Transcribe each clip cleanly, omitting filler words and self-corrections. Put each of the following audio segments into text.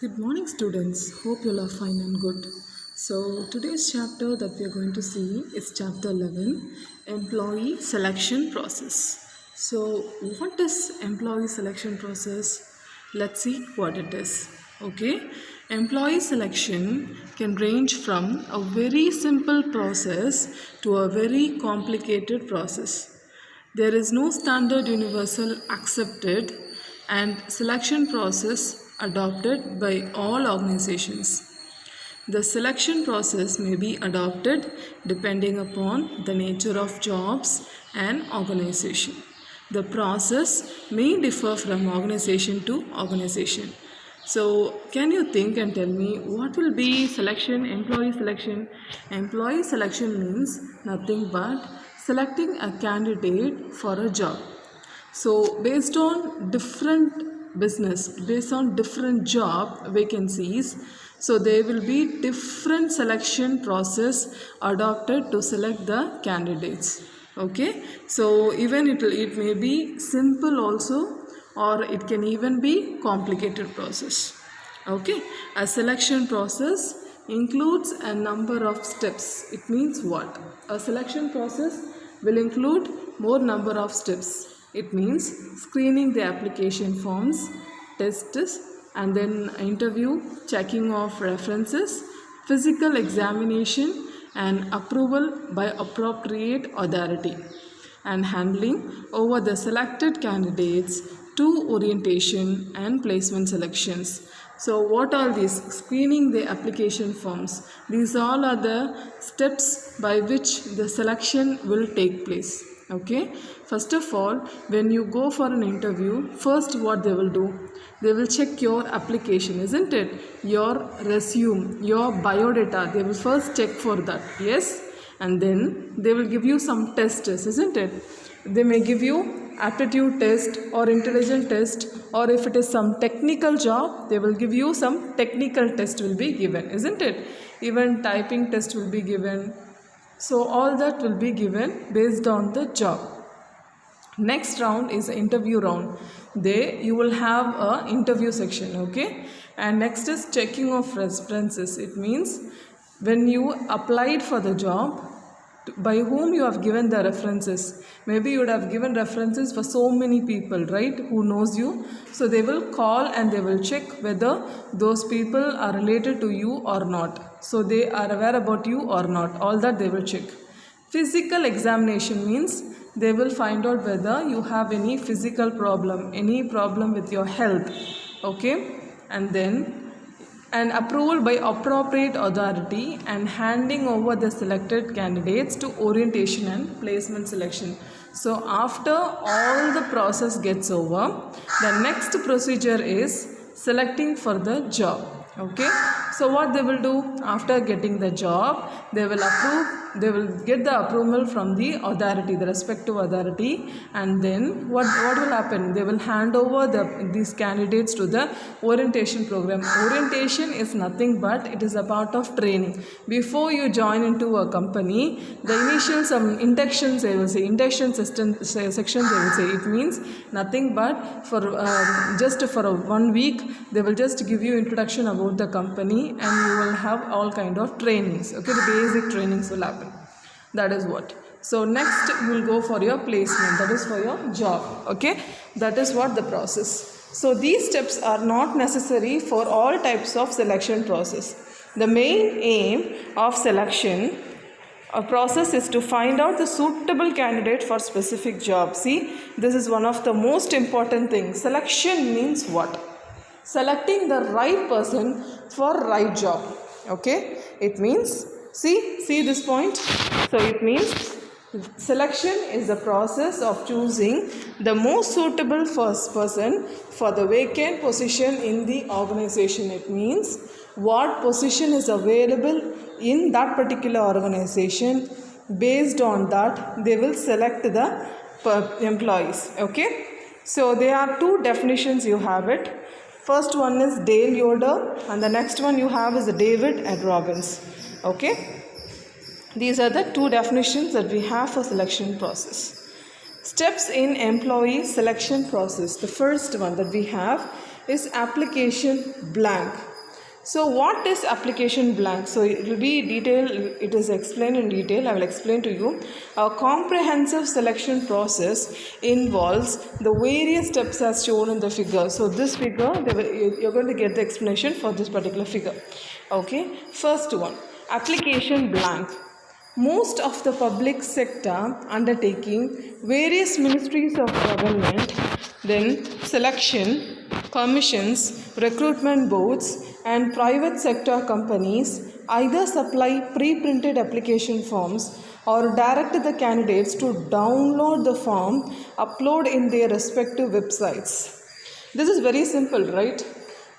Good morning, students. Hope you all are fine and good. So, today's chapter that we are going to see is chapter 11, Employee Selection Process. So, what is employee selection process? Let's see what it is. Okay, employee selection can range from a very simple process to a very complicated process. There is no standard universal accepted and selection process adopted by all organizations. The selection process may be adopted depending upon the nature of jobs and organization. The process may differ from organization to organization. So, can you think and tell me what will be selection, employee selection? Employee selection means nothing but selecting a candidate for a job. So, based on different job vacancies, so there will be different selection process adopted to select the candidates. Okay, so even it may be simple also, or it can even be complicated process. Okay, a selection process includes a number of steps. It means what? A selection process will include more number of steps. It means screening the application forms, tests, and then interview, checking of references, physical examination, and approval by appropriate authority, and handling over the selected candidates to orientation and placement selections. So what are these? Screening the application forms. These all are the steps by which the selection will take place. Okay, first of all, when you go for an interview, first what they will do? They will check your application, isn't it? Your resume, your biodata, they will first check for that. Yes, and then they will give you some tests, isn't it? They may give you aptitude test or intelligence test, or if it is some technical job, they will give you some technical test will be given, isn't it? Even typing test will be given. So all that will be given based on the job. Next round is the interview round. There you will have a interview section, okay? And next is checking of references. It means when you applied for the job, by whom you have given the references. Maybe you would have given references for so many people, right, who knows you. So they will call and they will check whether those people are related to you or not. So they are aware about you or not. All that they will check. Physical examination means they will find out whether you have any physical problem, any problem with your health. Okay, and then an approval by appropriate authority and handing over the selected candidates to orientation and placement selection. So after all the process gets over, the next procedure is selecting for the job. Okay, so what they will do after getting the job, they will get the approval from the authority, the respective authority, and then what will happen? They will hand over these candidates to the orientation program. Orientation is nothing but it is a part of training. Before you join into a company, the initial some inductions, they will say, induction section they will say. It means nothing but for just for 1 week they will just give you introduction about the company, and you will have all kind of trainings. Okay, the basic trainings will happen. That is what. So next you will go for your placement, that is for your job. Okay, that is what the process. So these steps are not necessary for all types of selection process. The main aim of selection process is to find out the suitable candidate for specific job. See, this is one of the most important things. Selection means what? Selecting the right person for right job. Okay, it means, see this point. So it means selection is the process of choosing the most suitable first person for the vacant position in the organization. It means what position is available in that particular organization. Based on that, they will select the employees. Okay, so there are two definitions you have it. First one is Dale Yoder, and the next one you have is David and Robbins. Okay, these are the two definitions that we have for selection process. Steps in employee selection process. The first one that we have is application blank. So what is application blank? So it will be detailed, it is explained in detail. I will explain to you. A comprehensive selection process involves the various steps as shown in the figure. So this figure, you're going to get the explanation for this particular figure. Okay, first one, application blank. Most of the public sector undertaking, various ministries of government, then selection, commissions, recruitment boards, and private sector companies either supply pre-printed application forms or direct the candidates to download the form, upload in their respective websites. This is very simple, right?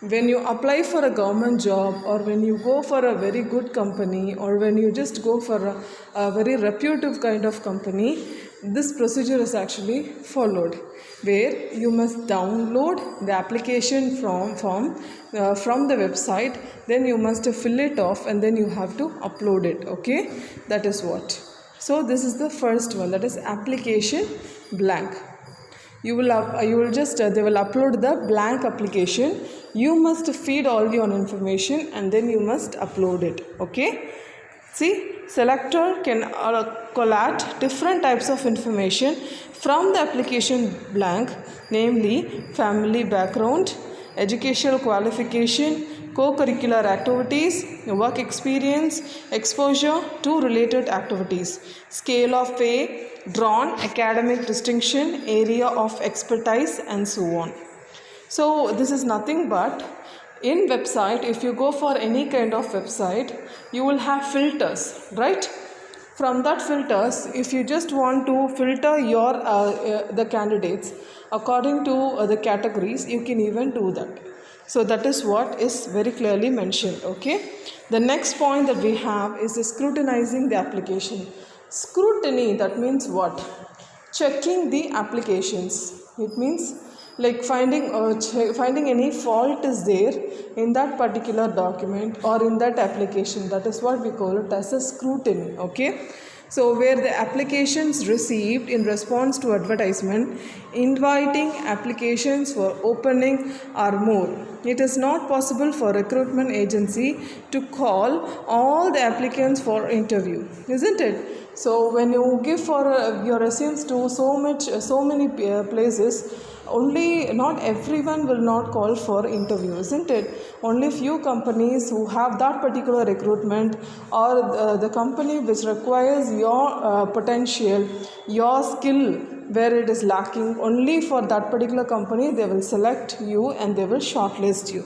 When you apply for a government job, or when you go for a very good company, or when you just go for a very reputable kind of company, this procedure is actually followed, where you must download the application form from the website, then you must fill it off, and then you have to upload it. Okay, that is what. So this is the first one, that is application blank. They will upload the blank application. You must feed all your information and then you must upload it. Okay, see, selector can collate different types of information from the application blank, namely family background, educational qualification, co-curricular activities, work experience, exposure to related activities, scale of pay, drawn academic distinction, area of expertise, and so on. So this is nothing but, in website, if you go for any kind of website, you will have filters, right? From that filters, if you just want to filter your the candidates according to the categories, you can even do that. So that is what is very clearly mentioned. Okay, the next point that we have is the scrutinizing the application. Scrutiny, that means what? Checking the applications. It means like finding any fault is there in that particular document or in that application. That is what we call it as a scrutiny. Okay, so where the applications received in response to advertisement inviting applications for opening are more, it is not possible for recruitment agency to call all the applicants for interview, isn't it? So when you give for your resumes to so many places, only not everyone will not call for interview, isn't it? Only few companies who have that particular recruitment, or the company which requires your potential, your skill where it is lacking, only for that particular company they will select you and they will shortlist you,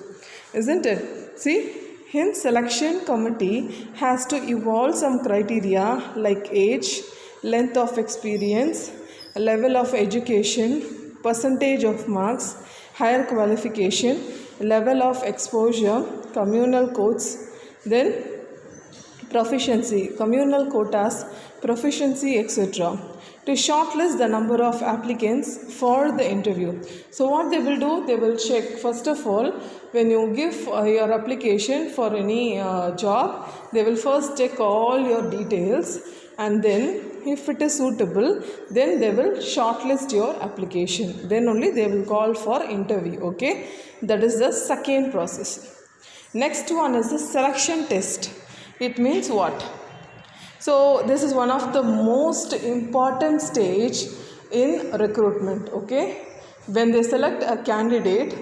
isn't it? See, hence selection committee has to evolve some criteria like age, length of experience, level of education, percentage of marks, higher qualification, level of exposure, communal codes, then proficiency, communal quotas, proficiency, etc. to shortlist the number of applicants for the interview. So what they will do, they will check, first of all, when you give your application for any job, they will first check all your details, and then if it is suitable, then they will shortlist your application. Then only they will call for interview. Okay, that is the second process. Next one is the selection test. It means what? So this is one of the most important stage in recruitment. Okay, when they select a candidate,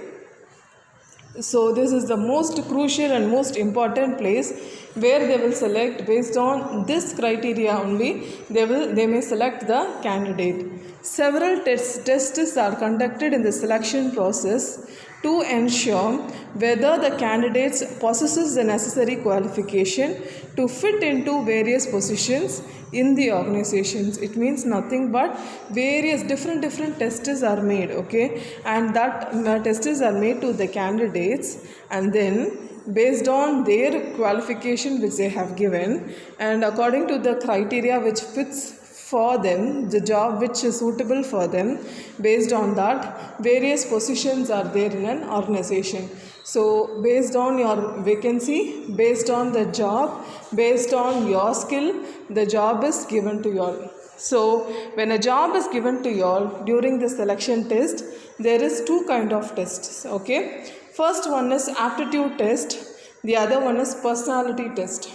so this is the most crucial and most important place where they will select. Based on this criteria only, they may select the candidate. Several tests are conducted in the selection process to ensure whether the candidate possesses the necessary qualification to fit into various positions in the organizations. It means nothing but various different tests are made. Okay, and that tests are made to the candidates, and then based on their qualification which they have given, and according to the criteria which fits for them, the job which is suitable for them, based on that various positions are there in an organization. So based on your vacancy, based on the job, based on your skill, the job is given to you all. So when a job is given to you all during the selection test, there is two kind of tests. Okay, first one is aptitude test. The other one is personality test.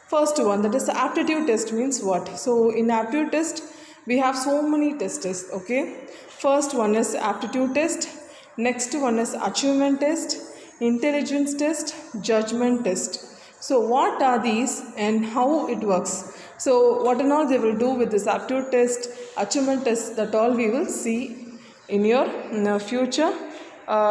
First one, that is aptitude test, means what? So in aptitude test we have so many tests, okay? First one is aptitude test, next one is achievement test, intelligence test, judgment test. So what are these and how it works? So what and all they will do with this aptitude test, achievement test, that all we will see in your future,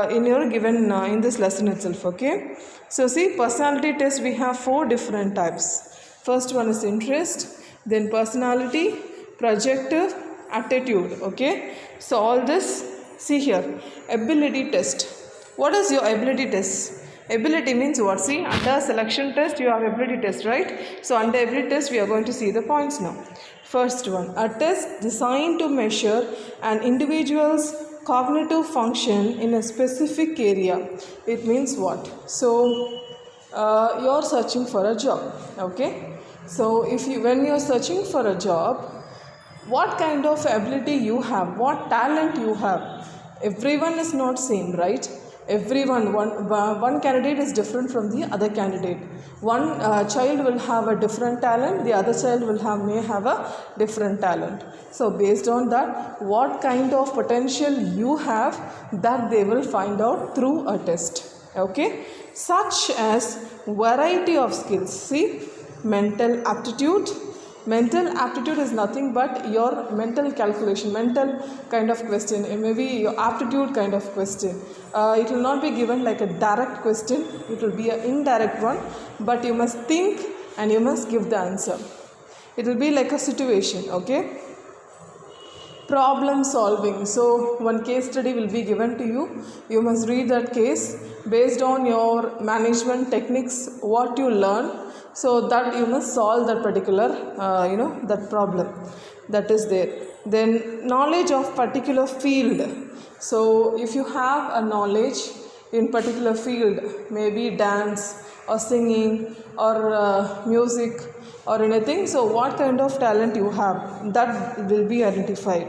in your given in this lesson itself, okay? So see, personality test we have 4 different types. First one is interest, then personality, projective, attitude, okay? So all this, see here, ability test. What is your ability test? Ability means what? See, under selection test you have ability test, right? So under every test we are going to see the points now. First one, a test designed to measure an individual's cognitive function in a specific area. It means what? So you are searching for a job, okay? So when you are searching for a job, what kind of ability you have, what talent you have? Everyone is not same, right? Everyone, one candidate is different from the other candidate. One child will have a different talent, the other child may have a different talent. So based on that, what kind of potential you have, that they will find out through a test, okay? Such as variety of skills. See, mental aptitude. Mental aptitude is nothing but your mental calculation, mental kind of question, maybe your aptitude kind of question. It will not be given like a direct question, it will be an indirect one, but you must think and you must give the answer. It will be like a situation, okay? Problem solving. So one case study will be given to you. You must read that case based on your management techniques, what you learn, so that you must solve that particular that problem that is there. Then knowledge of particular field. So if you have a knowledge in particular field, maybe dance or singing or music or anything, so what kind of talent you have, that will be identified.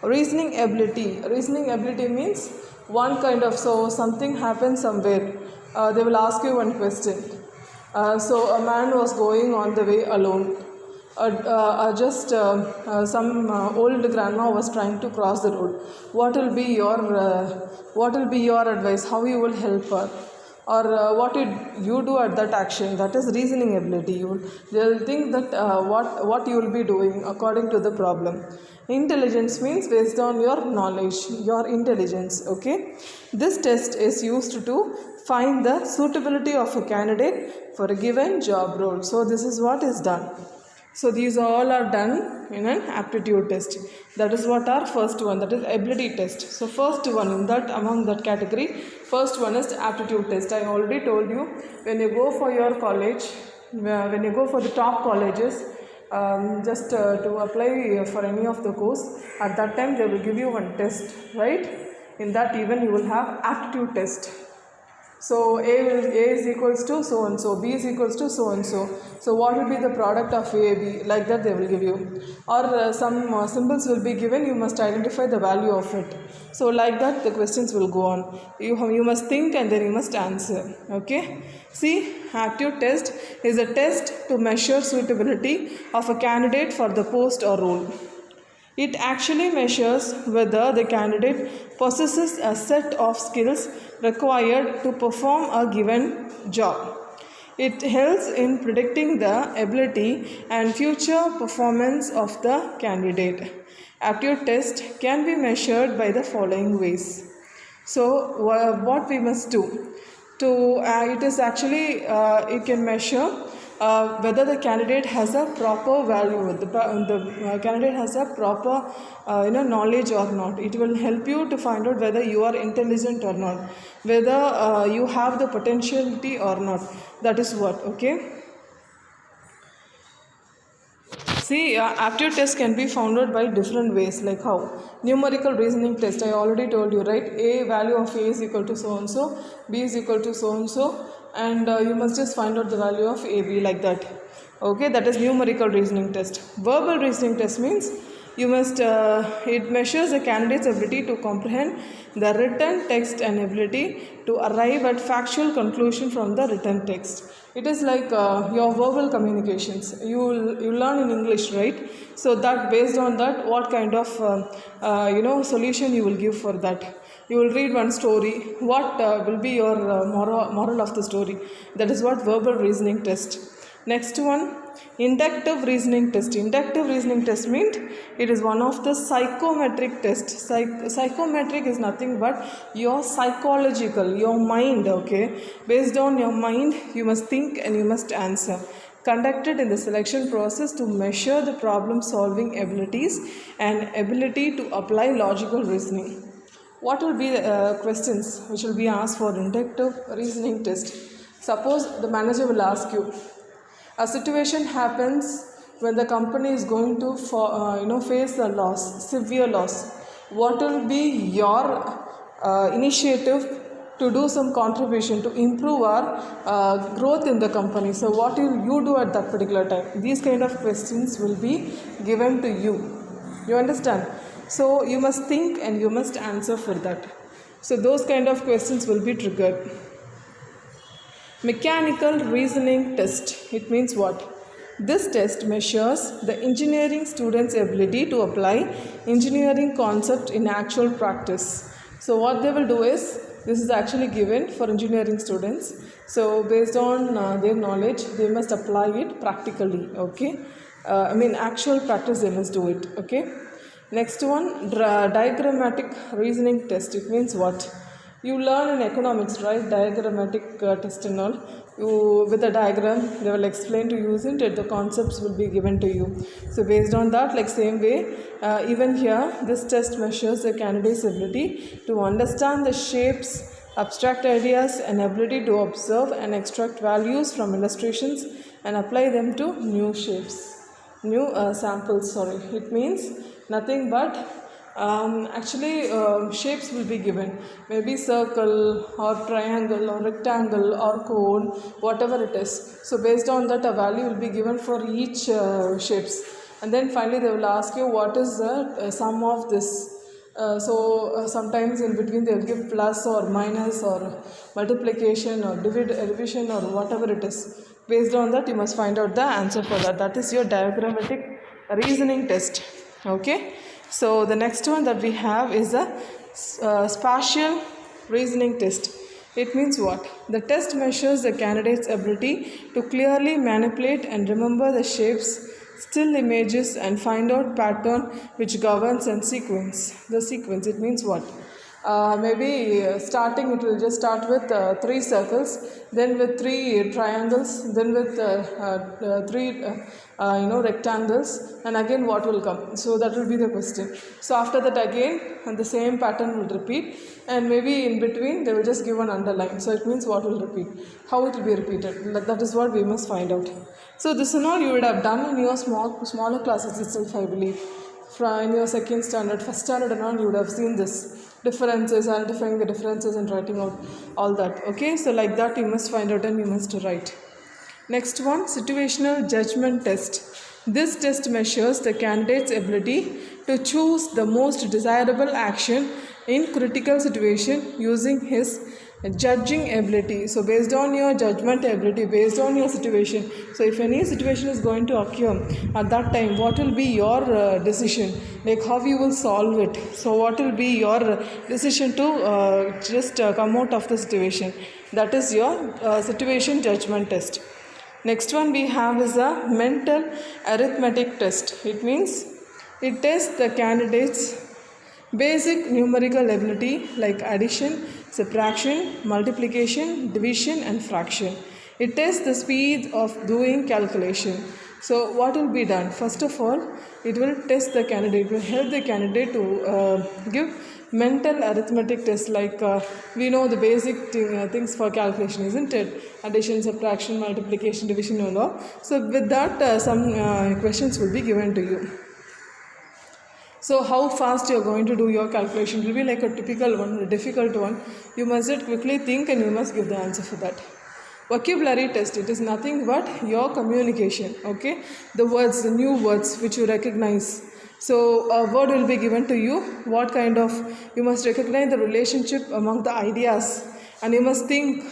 Reasoning ability. Reasoning ability means one kind of, so something happens somewhere, they will ask you one question. So a man was going on the way alone. Some old grandma was trying to cross the road. What will be your advice? How you will help her? Or what did you do at that action? That is reasoning ability. They will think that what you will be doing according to the problem. Intelligence means based on your knowledge, your intelligence, okay? This test is used to find the suitability of a candidate for a given job role. So this is what is done. So these all are done in an aptitude test. That is what our first one, that is ability test. So first one in that, among that category, first one is aptitude test. I already told you, when you go for your college, when you go for the top colleges, just to apply for any of the course, at that time they will give you one test, right? In that even you will have aptitude test. So A is equals to so and so, B is equals to so and so. So what will be the product of A, B? Like that they will give you. Or some symbols will be given, you must identify the value of it. So like that the questions will go on. You must think and then you must answer. Okay. See, aptitude test is a test to measure suitability of a candidate for the post or role. It actually measures whether the candidate possesses a set of skills required to perform a given job. It helps in predicting the ability and future performance of the candidate. Aptitude test can be measured by the following ways. So, what we must do? It is actually, it can measure whether the candidate has a proper value, the candidate has a proper knowledge or not. It will help you to find out whether you are intelligent or not, whether you have the potentiality or not. That is what, okay. See, aptitude test can be found out by different ways, like how? Numerical reasoning test, I already told you, right? A value of A is equal to so and so, B is equal to so and so, and you must just find out the value of AB like that. Okay, that is numerical reasoning test. Verbal reasoning test means It measures the candidate's ability to comprehend the written text and ability to arrive at factual conclusion from the written text. It is like your verbal communications. You learn in English, right? So that based on that, what kind of solution you will give for that. You will read one story. What will be your moral of the story? That is what verbal reasoning test. Next one, inductive reasoning test. Inductive reasoning test means it is one of the psychometric tests. Psychometric is nothing but your psychological, your mind, okay? Based on your mind, you must think and you must answer. Conducted in the selection process to measure the problem solving abilities and ability to apply logical reasoning. What will be the questions which will be asked for inductive reasoning test? Suppose the manager will ask you, a situation happens when the company is going to face a loss, severe loss. What will be your initiative to do some contribution to improve our growth in the company? So what will you do at that particular time? These kind of questions will be given to you. You understand? So you must think and you must answer for that. So those kind of questions will be triggered. Mechanical reasoning test. It means what? This test measures the engineering students' ability to apply engineering concept in actual practice. So what they will do is, this is actually given for engineering students. So based on their knowledge, they must apply it practically. Okay. Actual practice they must do it. Okay. Next one, diagrammatic reasoning test. It means what? You learn in economics, right? Diagrammatic test and all. With a diagram, they will explain to use it. The concepts will be given to you. So based on that, like same way, even here, this test measures the candidate's ability to understand the shapes, abstract ideas, and ability to observe and extract values from illustrations and apply them to new shapes, new samples. It means nothing but shapes will be given, maybe circle or triangle or rectangle or cone, whatever it is. So based on that, a value will be given for each shapes, and then finally they will ask you what is the sum of this. Sometimes in between they will give plus or minus or multiplication or division or whatever it is. Based on that, you must find out the answer for that. That is your diagrammatic reasoning test. Okay. So the next one that we have is a spatial reasoning test. It means what? The test measures the candidate's ability to clearly manipulate and remember the shapes, still images, and find out pattern which governs and sequence. The sequence, it means what? Starting it will just start with 3 circles, then with 3 triangles, then with 3 rectangles, and again what will come. So that will be the question. So after that again the same pattern will repeat, and maybe in between they will just give an underline. So it means what will repeat, how it will be repeated. That is what we must find out. So this and all you would have done in your smaller classes itself, I believe. In your second standard, first standard and all, you would have seen this. Differences, identifying the differences and writing out all that. Okay, so like that you must find out and you must write. Next one, situational judgment test. This test measures the candidate's ability to choose the most desirable action in critical situation using his judging ability. So based on your judgment ability, based on your situation, so if any situation is going to occur at that time, what will be your decision, like how you will solve it? So what will be your decision to just come out of the situation? That is your situation judgment test. Next one we have is a mental arithmetic test. It means it tests the candidate's basic numerical ability like addition, subtraction, multiplication, division, and fraction. It tests the speed of doing calculation. So what will be done? First of all, it will test the candidate, it will help the candidate to give mental arithmetic test, like we know the basic things for calculation, isn't it? Addition, subtraction, multiplication, division and all. So with that some questions will be given to you. So how fast you are going to do your calculation will be like a typical one, a difficult one. You must quickly think and you must give the answer for that. Vocabulary test, it is nothing but your communication, okay? The words, the new words which you recognize. So a word will be given to you. What kind of, you must recognize the relationship among the ideas, and you must think,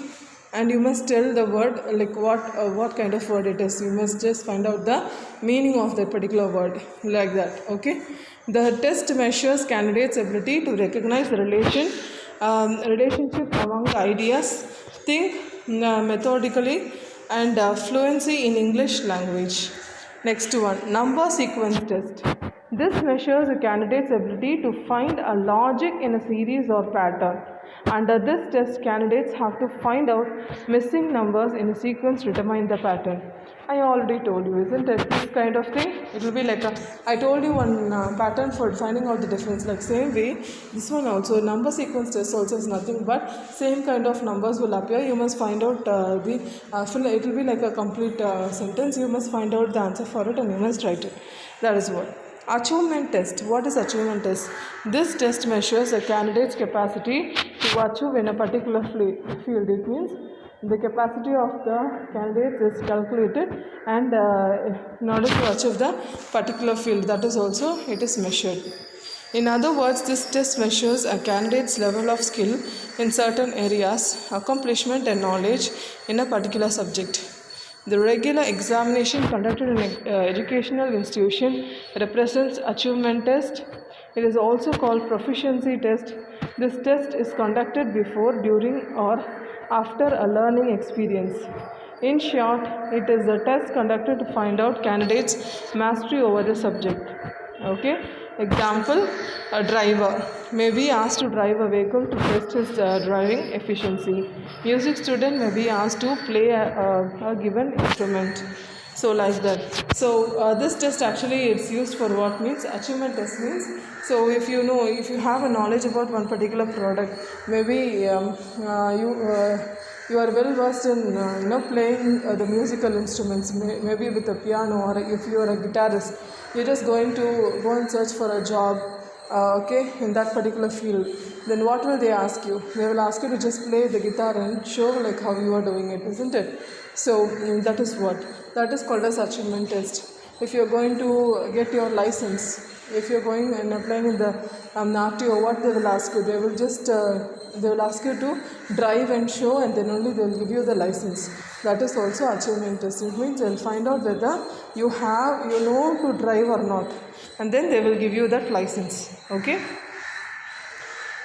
and you must tell the word like what kind of word it is. You must just find out the meaning of that particular word, like that. Okay. The test measures candidates' ability to recognize the relationship among the ideas, think methodically, and fluency in English language. Next one, number sequence test. This measures a candidate's ability to find a logic in a series or pattern. Under this test, candidates have to find out missing numbers in a sequence to determine the pattern. I already told you, isn't it? This kind of thing, it will be like I told you one pattern for finding out the difference. Like same way, this one also, number sequence test also is nothing but same kind of numbers will appear. You must find out it will be like a complete sentence. You must find out the answer for it and you must write it. That is what. Achievement test. What is achievement test? This test measures a candidate's capacity to achieve in a particular field. It means the capacity of the candidate is calculated, and in order to achieve the particular field, that is also it is measured. In other words, this test measures a candidate's level of skill in certain areas, accomplishment and knowledge in a particular subject. The regular examination conducted in an educational institution represents achievement test. It is also called proficiency test. This test is conducted before, during or after a learning experience. In short, it is a test conducted to find out candidates' mastery over the subject. Okay. Example, a driver may be asked to drive a vehicle to test his driving efficiency. Music student may be asked to play a given instrument. So like that. So this test actually it's used for what means achievement test means. So if you have a knowledge about one particular product, maybe you are well versed in playing the musical instruments, maybe with a piano, or if you are a guitarist, you're just going to go and search for a job in that particular field. Then what will they ask you? They will ask you to just play the guitar and show like how you are doing it, isn't it? So that is called as achievement test. If you're going to get your license, if you're going and applying in the RTO, what they will ask you? They will just they will ask you to drive and show, and then only they will give you the license. That is also achievement test. It means they will find out whether you know to drive or not, and then they will give you that license. Okay.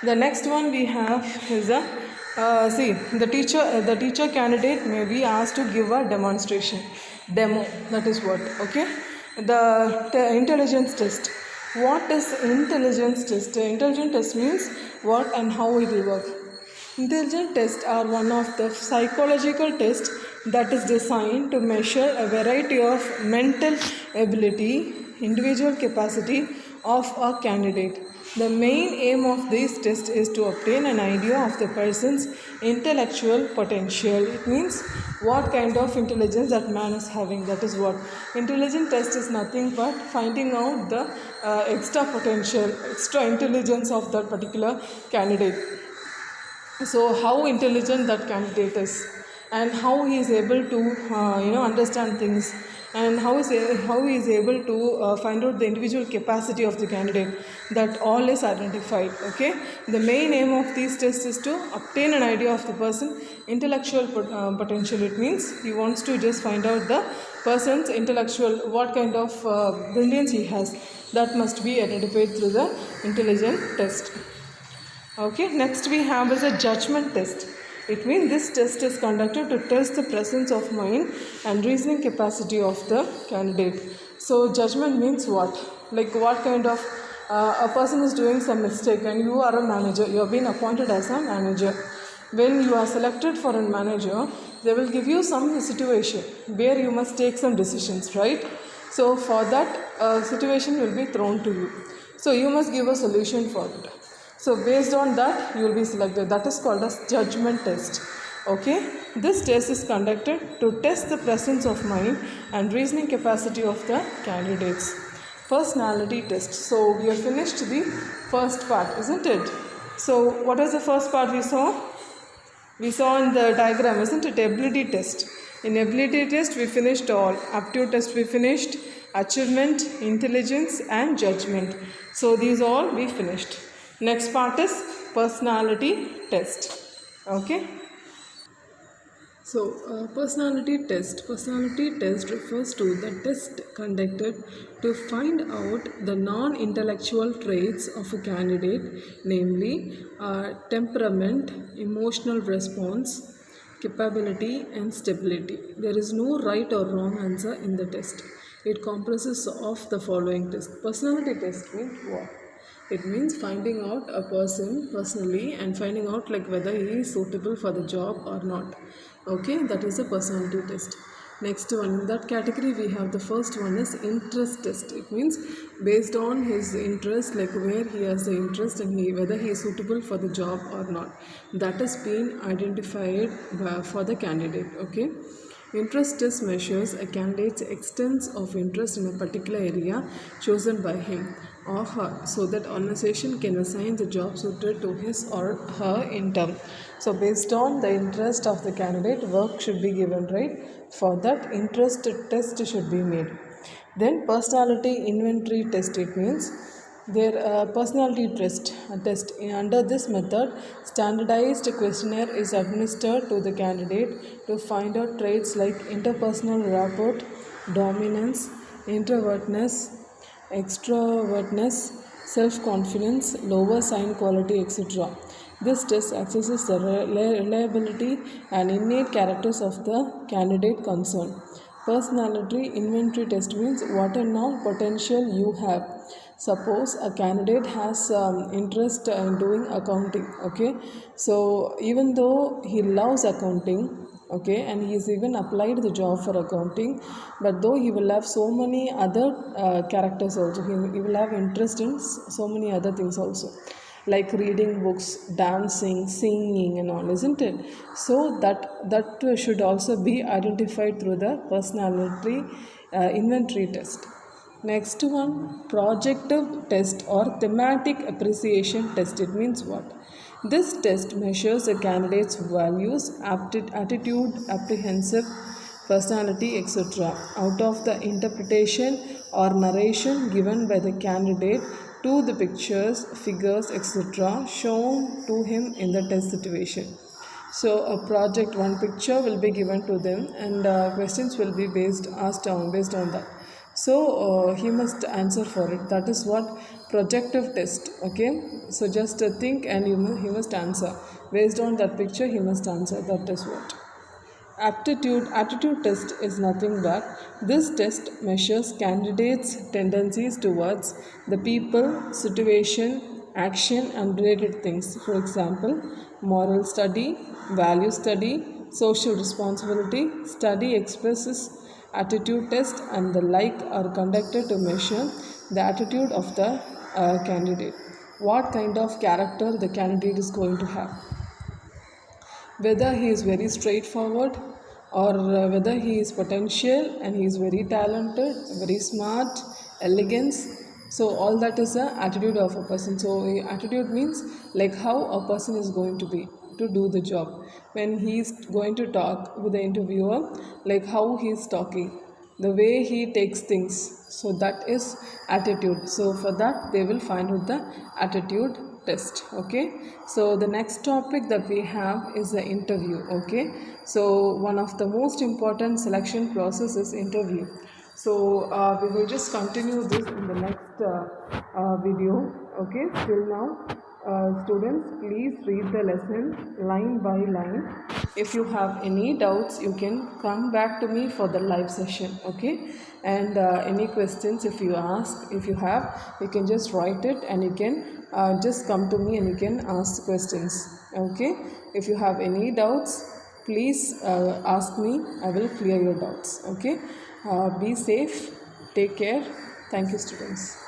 The next one we have is the teacher candidate may be asked to give a demo. That is what. Okay. The intelligence test. What is intelligence test? Intelligence test means what and how it will work. Intelligence tests are one of the psychological tests that is designed to measure a variety of mental ability, individual capacity of a candidate. The main aim of this test is to obtain an idea of the person's intellectual potential. It means what kind of intelligence that man is having. That is what. Intelligence test is nothing but finding out the extra intelligence of that particular candidate. So how intelligent that candidate is, and how he is able to understand things, and how he is able to find out the individual capacity of the candidate. That all is identified. Okay. The main aim of these tests is to obtain an idea of the person intellectual potential. It means he wants to just find out the person's intellectual, what kind of brilliance he has. That must be identified through the intelligence test. Okay, next we have is a judgment test. It means this test is conducted to test the presence of mind and reasoning capacity of the candidate. So judgment means what? Like what kind of a person is doing some mistake, and you are a manager. You have been appointed as a manager. When you are selected for a manager, they will give you some situation where you must take some decisions, right? So for that situation will be thrown to you. So you must give a solution for it. So based on that, you will be selected. That is called as judgment test. Okay. This test is conducted to test the presence of mind and reasoning capacity of the candidates. Personality test. So we have finished the first part, isn't it? So what was the first part we saw? We saw in the diagram, isn't it? Ability test. In ability test, we finished all. Aptitude test we finished. achievement, intelligence and judgment. So these all we finished. Next part is personality test. Okay. So, personality test refers to the test conducted to find out the non-intellectual traits of a candidate, namely temperament, emotional response, capability, and stability. There is no right or wrong answer in the test. It comprises of the following test. Personality test means what? It means finding out a person personally and finding out like whether he is suitable for the job or not. Okay, that is a personality test. Next one, in that category we have the first one is interest test. It means based on his interest, like where he has the interest and whether he is suitable for the job or not. That has been identified for the candidate. Okay. Interest test measures a candidate's extent of interest in a particular area chosen by him or her so that organization can assign the job suited to his or her in turn. So based on the interest of the candidate, work should be given, right? For that, interest test should be made. Then personality inventory test, it means their personality test. Under this method, standardized questionnaire is administered to the candidate to find out traits like interpersonal rapport, dominance, introvertness, extrovertness, self-confidence, lower sign quality, etc. This test assesses the reliability and innate characters of the candidate concerned. Personality inventory test means what and all potential you have. Suppose a candidate has interest in doing accounting. Okay, so even though he loves accounting, okay, and he has even applied the job for accounting, but though he will have so many other characters also, he will have interest in so many other things also, like reading books, dancing, singing and all, isn't it? So that should also be identified through the personality inventory test. Next one, projective test or thematic appreciation test. It means what? This test measures a candidate's values, attitude, apprehensive, personality, etc. out of the interpretation or narration given by the candidate to the pictures, figures, etc. shown to him in the test situation. So a project, one picture will be given to them and questions will be based on that. So he must answer for it. That is what projective test. Okay, so just think and he must answer based on that picture. He must answer. That is what. Aptitude test is nothing but this test measures candidates' tendencies towards the people, situation, action and related things. For example, moral study, value study, social responsibility study expresses attitude test and the like are conducted to measure the attitude of the candidate. What kind of character the candidate is going to have, whether he is very straightforward or whether he is potential and he is very talented, very smart, elegance. So all that is the attitude of a person. So attitude means like how a person is going to be to do the job. When he is going to talk with the interviewer, like how he is talking, the way he takes things. So that is attitude. So for that they will find out the attitude test. Okay, so the next topic that we have is the interview. Okay, so one of the most important selection process is interview. So we will just continue this in the next video. Okay, till now students, please read the lesson line by line. If you have any doubts, you can come back to me for the live session. Okay, and any questions if you have, you can just write it and you can just come to me and you can ask questions. Okay, if you have any doubts, please ask me. I will clear your doubts. Okay, be safe, take care. Thank you, students.